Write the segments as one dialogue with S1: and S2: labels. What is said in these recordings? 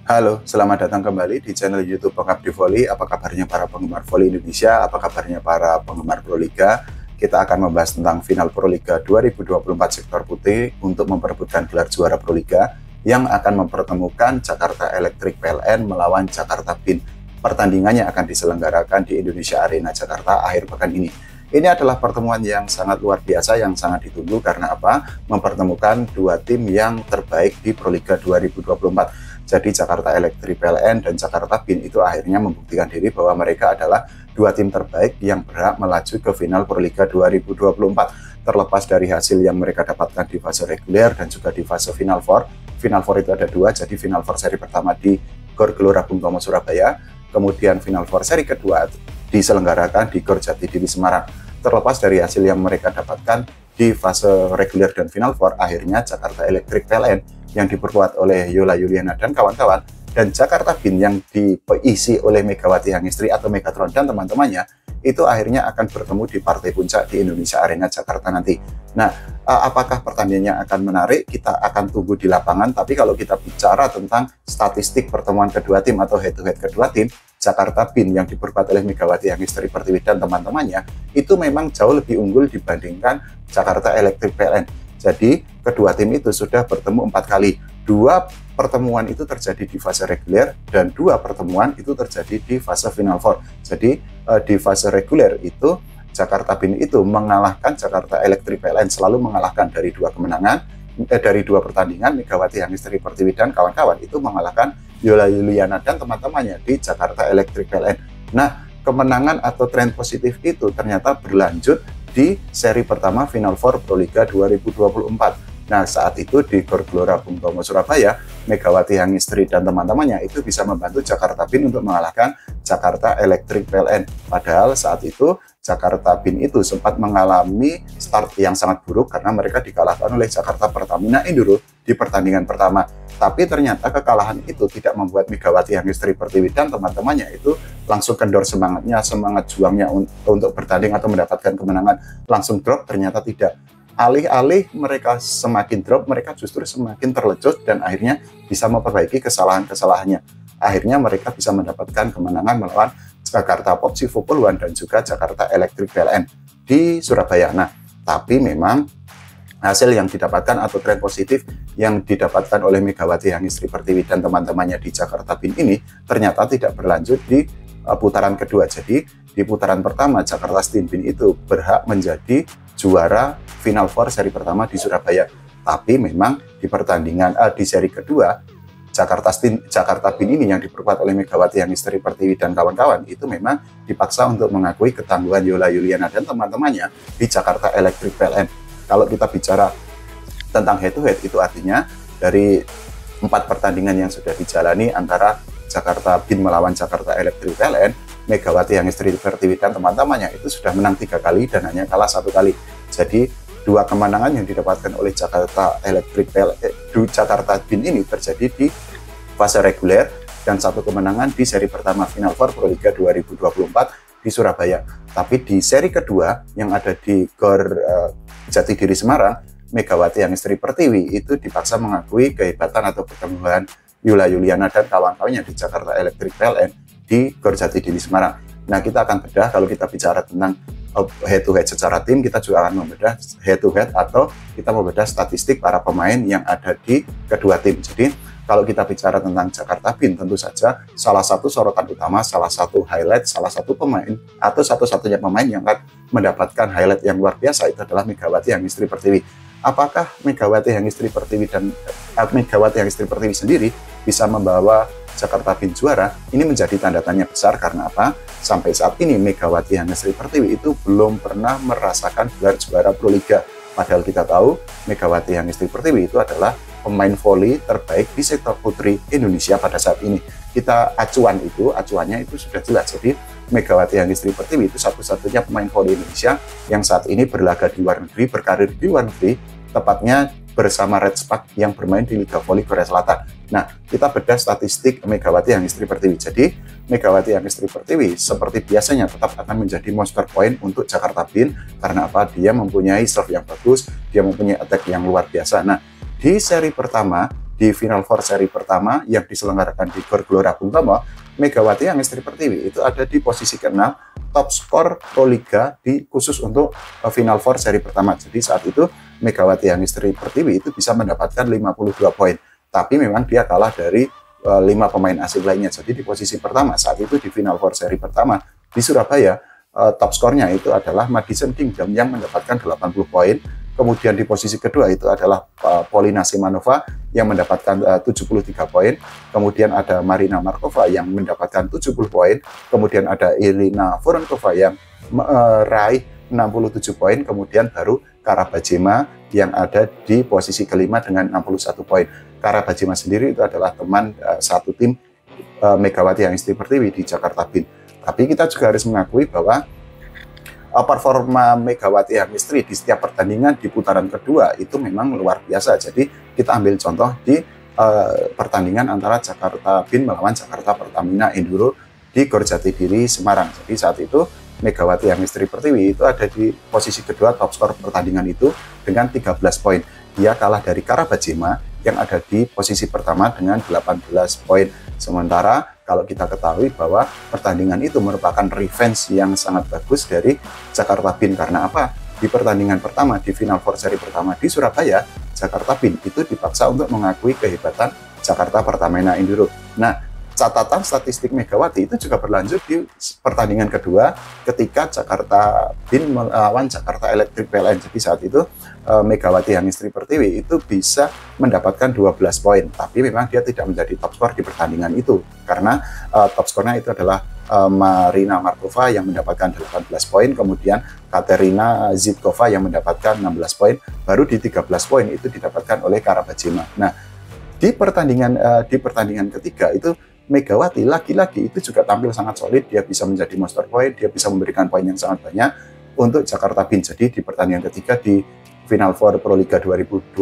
S1: Halo, selamat datang kembali di channel YouTube Pengabdi Voli. Apa kabarnya para penggemar voli Indonesia? Apa kabarnya para penggemar Proliga? Kita akan membahas tentang final Proliga 2024 sektor putih untuk memperebutkan gelar juara Proliga yang akan mempertemukan Jakarta Electric PLN melawan Jakarta Bin. Pertandingannya akan diselenggarakan di Indonesia Arena Jakarta akhir pekan ini. Ini adalah pertemuan yang sangat luar biasa, yang sangat ditunggu karena apa? Mempertemukan dua tim yang terbaik di Proliga 2024. Jadi Jakarta Electric PLN dan Jakarta Bin itu akhirnya membuktikan diri bahwa mereka adalah dua tim terbaik yang berhak melaju ke final Proliga 2024. Terlepas dari hasil yang mereka dapatkan di fase reguler dan juga di fase Final Four. Final Four itu ada dua, jadi Final Four seri pertama di Gor Gelora Bung Tomo Surabaya, kemudian Final Four seri kedua diselenggarakan di Gor Jatidiri Semarang. Terlepas dari hasil yang mereka dapatkan di fase reguler dan Final Four, akhirnya Jakarta Electric PLN yang diperkuat oleh Yola Yuliana dan kawan-kawan, dan Jakarta Bin yang diisi oleh Megawati Hangestri atau Megatron dan teman-temannya, itu akhirnya akan bertemu di partai puncak di Indonesia Arena Jakarta nanti. Nah, apakah pertandingannya akan menarik? Kita akan tunggu di lapangan, tapi kalau kita bicara tentang statistik pertemuan kedua tim atau head-to-head kedua tim, Jakarta Bin yang diperkuat oleh Megawati Hangestri Pertiwi dan teman-temannya, itu memang jauh lebih unggul dibandingkan Jakarta Electric PLN. Jadi, kedua tim itu sudah bertemu 4 kali. 2 pertemuan itu terjadi di fase reguler dan 2 pertemuan itu terjadi di fase Final Four. Jadi, di fase reguler itu Jakarta Bin itu mengalahkan Jakarta Electric PLN, selalu mengalahkan dari 2 kemenangan, dari 2 pertandingan. Megawati Hangestri Pertiwi dan kawan-kawan itu mengalahkan Yola Yuliana dan teman-temannya di Jakarta Electric PLN. Nah, kemenangan atau tren positif itu ternyata berlanjut di seri pertama Final Four Proliga 2024. Nah, saat itu di Gor Gelora Bung Tomo Surabaya, Megawati Hangestri dan teman-temannya itu bisa membantu Jakarta Bin untuk mengalahkan Jakarta Electric PLN. Padahal saat itu Jakarta Bin itu sempat mengalami start yang sangat buruk karena mereka dikalahkan oleh Jakarta Pertamina Enduro di pertandingan pertama. Tapi ternyata kekalahan itu tidak membuat Megawati Hangestri Pertiwi dan teman-temannya itu langsung kendor semangatnya, semangat juangnya untuk bertanding atau mendapatkan kemenangan langsung drop. Ternyata tidak. Alih-alih mereka semakin drop, mereka justru semakin terlecut dan akhirnya bisa memperbaiki kesalahan-kesalahannya. Akhirnya mereka bisa mendapatkan kemenangan melawan Jakarta Popsi Vopoluan dan juga Jakarta Electric PLN di Surabaya. Nah, tapi memang hasil yang didapatkan atau tren positif yang didapatkan oleh Megawati Hangestri Pertiwi dan teman-temannya di Jakarta Bin ini ternyata tidak berlanjut di putaran kedua. Jadi di putaran pertama Jakarta Steam Bin itu berhak menjadi juara Final Four seri pertama di Surabaya. Tapi memang di pertandingan di seri kedua Jakarta Bin ini yang diperkuat oleh Megawati Hangestri Pertiwi dan kawan-kawan itu memang dipaksa untuk mengakui ketangguhan Yola Yuliana dan teman-temannya di Jakarta Electric PLN. Kalau kita bicara tentang head to head, itu artinya dari 4 pertandingan yang sudah dijalani antara Jakarta Bin melawan Jakarta Electric PLN, Megawati Hangestri Pertiwi dan teman-temannya itu sudah menang 3 kali dan hanya kalah 1 kali. Jadi 2 kemenangan yang didapatkan oleh Jakarta Electric PLN, Jakarta Bin ini terjadi di fase reguler dan 1 kemenangan di seri pertama Final Four Proliga 2024 di Surabaya. Tapi di seri kedua yang ada di Gor Jatidiri Semarang, Megawati Hangestri Pertiwi itu dipaksa mengakui kehebatan atau ketangguhan Yola Yuliana dan kawan-kawannya di Jakarta Electric PLN di Gor Jatidiri Semarang. Nah, kita akan bedah kalau kita bicara tentang head to head secara tim, kita juga akan membedah head to head atau kita membedah statistik para pemain yang ada di kedua tim. Jadi kalau kita bicara tentang Jakarta Bin, tentu saja salah satu sorotan utama, salah satu highlight, salah satu pemain atau satu-satunya pemain yang akan mendapatkan highlight yang luar biasa itu adalah Megawati Hangestri Pertiwi. Apakah Megawati Hangestri Pertiwi dan Megawati Hangestri Pertiwi sendiri bisa membawa Jakarta Bin juara? Ini menjadi tanda tanya besar karena apa? Sampai saat ini Megawati Hangestri Pertiwi itu belum pernah merasakan gelar juara Proliga. Padahal kita tahu Megawati Hangestri Pertiwi itu adalah pemain voli terbaik di sektor putri Indonesia pada saat ini. Acuannya itu sudah jelas. Jadi Megawati Hangestri Pertiwi itu satu-satunya pemain voli Indonesia yang saat ini berlaga di luar negeri, berkarir di luar negeri, tepatnya bersama Red Spark yang bermain di Liga Voli Korea Selatan. Nah, kita bedah statistik Megawati Hangestri Pertiwi. Jadi, Megawati Hangestri Pertiwi seperti biasanya tetap akan menjadi monster point untuk Jakarta Bin. Karena apa? Dia mempunyai serve yang bagus, dia mempunyai attack yang luar biasa. Nah, di seri pertama, di Final Four seri pertama yang diselenggarakan di Gor Gelora Bung Tomo, Megawati Angestri Pertiwi itu ada di posisi ke-6 top skor Proliga khusus untuk Final Four seri pertama. Jadi saat itu Megawati Angestri Pertiwi itu bisa mendapatkan 52 poin. Tapi memang dia kalah dari 5 pemain asing lainnya. Jadi di posisi pertama saat itu di Final Four seri pertama di Surabaya, top skornya itu adalah Madison Kingdom yang mendapatkan 80 poin. Kemudian di posisi kedua itu adalah Polina Simanova yang mendapatkan 73 poin. Kemudian ada Marina Markova yang mendapatkan 70 poin. Kemudian ada Irina Voronkova yang meraih 67 poin. Kemudian baru Karabajema yang ada di posisi kelima dengan 61 poin. Karabajema sendiri itu adalah teman satu tim Megawati Angestri Pertiwi di Jakarta Bin. Tapi kita juga harus mengakui bahwa performa Megawati Angestri di setiap pertandingan di putaran kedua itu memang luar biasa. Jadi kita ambil contoh di pertandingan antara Jakarta Bin melawan Jakarta Pertamina Enduro di Gor Jatidiri Semarang. Jadi saat itu Megawati Angestri Pertiwi itu ada di posisi kedua top skor pertandingan itu dengan 13 poin. Dia kalah dari Karabajema yang ada di posisi pertama dengan 18 poin. Sementara kalau kita ketahui bahwa pertandingan itu merupakan revenge yang sangat bagus dari Jakarta Bin. Karena apa? Di pertandingan pertama, di Final Four seri pertama di Surabaya, Jakarta Bin itu dipaksa untuk mengakui kehebatan Jakarta Pertamina Enduro. Nah, catatan statistik Megawati itu juga berlanjut di pertandingan kedua ketika Jakarta Bin melawan Jakarta Electric PLN. Jadi saat itu Megawati Angestri Pertiwi itu bisa mendapatkan 12 poin, tapi memang dia tidak menjadi top skor di pertandingan itu karena top skornya itu adalah Marina Markova yang mendapatkan 18 poin, kemudian Katerina Zitkova yang mendapatkan 16 poin, baru di 13 poin itu didapatkan oleh Karabajema. Nah, di pertandingan ketiga itu Megawati lagi-lagi itu juga tampil sangat solid. Dia bisa menjadi monster point, dia bisa memberikan poin yang sangat banyak untuk Jakarta Bin. Jadi di pertandingan ketiga di Final Four Proliga 2024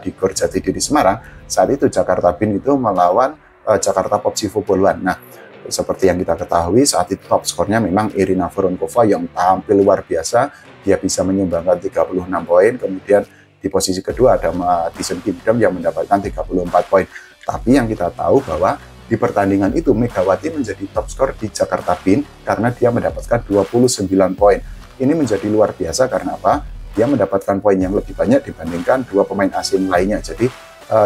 S1: di Gor Jatidiri Semarang, saat itu Jakarta Bin itu melawan Jakarta Popsivo Boluan. Nah, seperti yang kita ketahui saat itu top skornya memang Irina Voronkova yang tampil luar biasa. Dia bisa menyumbangkan 36 poin. Kemudian di posisi kedua ada Madison Kingdom yang mendapatkan 34 poin. Tapi yang kita tahu bahwa di pertandingan itu Megawati menjadi top skor di Jakarta Bin karena dia mendapatkan 29 poin. Ini menjadi luar biasa karena apa? Dia mendapatkan poin yang lebih banyak dibandingkan dua pemain asing lainnya. Jadi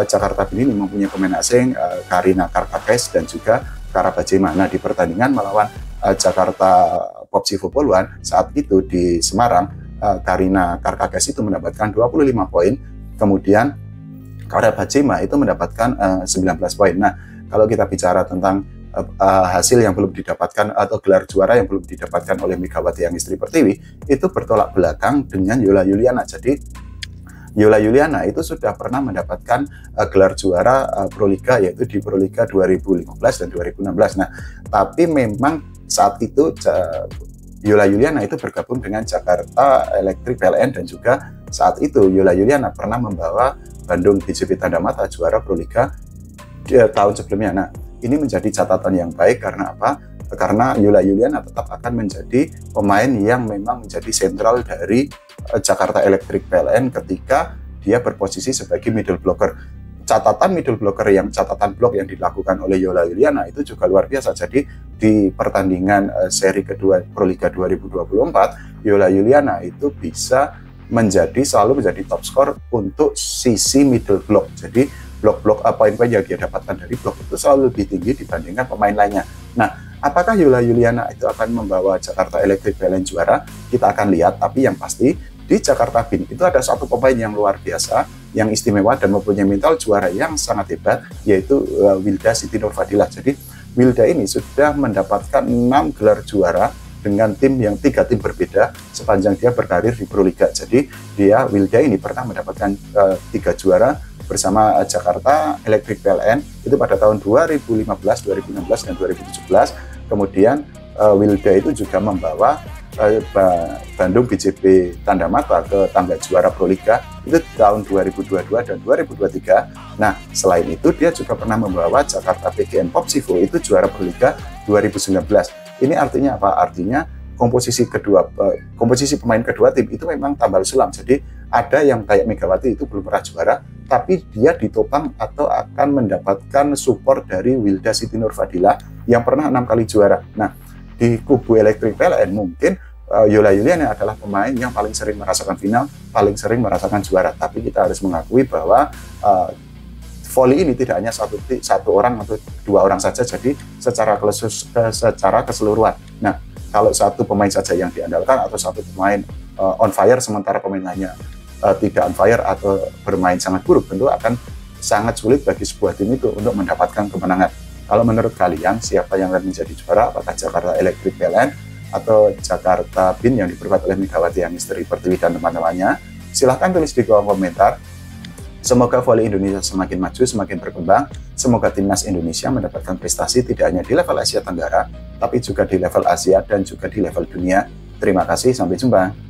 S1: Jakarta Bin ini mempunyai pemain asing Karina Karkakes dan juga Karabajema. Nah, di pertandingan melawan Jakarta Popsivo Boluan saat itu di Semarang, Karina Karkakes itu mendapatkan 25 poin. Kemudian Karabajema itu mendapatkan 19 poin. Nah, kalau kita bicara tentang hasil yang belum didapatkan atau gelar juara yang belum didapatkan oleh Megawati Angestri Pertiwi, itu bertolak belakang dengan Yola Yuliana. Jadi Yola Yuliana itu sudah pernah mendapatkan gelar juara Proliga, yaitu di Proliga 2015 dan 2016. Nah, tapi memang saat itu Yola Yuliana itu bergabung dengan Jakarta Electric PLN dan juga saat itu Yola Yuliana pernah membawa Bandung BJB Tanda Mata juara Proliga tahun sebelumnya. Nah, ini menjadi catatan yang baik karena apa? Karena Yola Yuliana tetap akan menjadi pemain yang memang menjadi sentral dari Jakarta Electric PLN ketika dia berposisi sebagai middle blocker. Catatan blok yang dilakukan oleh Yola Yuliana itu juga luar biasa. Jadi di pertandingan seri kedua Proliga 2024, Yola Yuliana itu bisa selalu menjadi top skor untuk sisi middle block. Jadi blok-blok poin-poin yang dia dapatkan dari blok itu selalu lebih tinggi dibandingkan pemain lainnya. Nah, apakah Yola Yuliana itu akan membawa Jakarta Electric PLN juara? Kita akan lihat, tapi yang pasti di Jakarta Bin itu ada satu pemain yang luar biasa, yang istimewa dan mempunyai mental juara yang sangat hebat, yaitu Wilda Siti Nurfadilah. Jadi Wilda ini sudah mendapatkan 6 gelar juara dengan tiga tim berbeda sepanjang dia berkarir di Proliga. Jadi Wilda ini pernah mendapatkan 3 juara bersama Jakarta Electric PLN itu pada tahun 2015, 2016, dan 2017. Kemudian Wilda itu juga membawa Bandung BJB Tanda Mata ke tangga juara Proliga itu tahun 2022 dan 2023. Nah, selain itu dia juga pernah membawa Jakarta PGN Popsivo itu juara Proliga 2019. Ini artinya apa? Artinya komposisi pemain kedua tim itu memang tambal sulam. Jadi ada yang kayak Megawati itu belum pernah juara, tapi dia ditopang atau akan mendapatkan support dari Wilda Siti Nurfadila yang pernah 6 kali juara. Nah, di kubu Elektrik PLN mungkin Yola Yuliana adalah pemain yang paling sering merasakan final, paling sering merasakan juara. Tapi kita harus mengakui bahwa voli ini tidak hanya satu orang atau 2 orang saja, jadi secara keseluruhan. Nah, kalau satu pemain saja yang diandalkan atau satu pemain on fire sementara pemain lainnya tidak on fire atau bermain sangat buruk, tentu akan sangat sulit bagi sebuah tim itu untuk mendapatkan kemenangan. Kalau menurut kalian, siapa yang akan menjadi juara? Apakah Jakarta Elektrik PLN atau Jakarta BIN yang diperkuat oleh Megawati Yangistri Pertiwi dan teman-temannya? Silahkan tulis di kolom komentar. Semoga voli Indonesia semakin maju, semakin berkembang. Semoga timnas Indonesia mendapatkan prestasi tidak hanya di level Asia Tenggara, tapi juga di level Asia dan juga di level dunia. Terima kasih, sampai jumpa.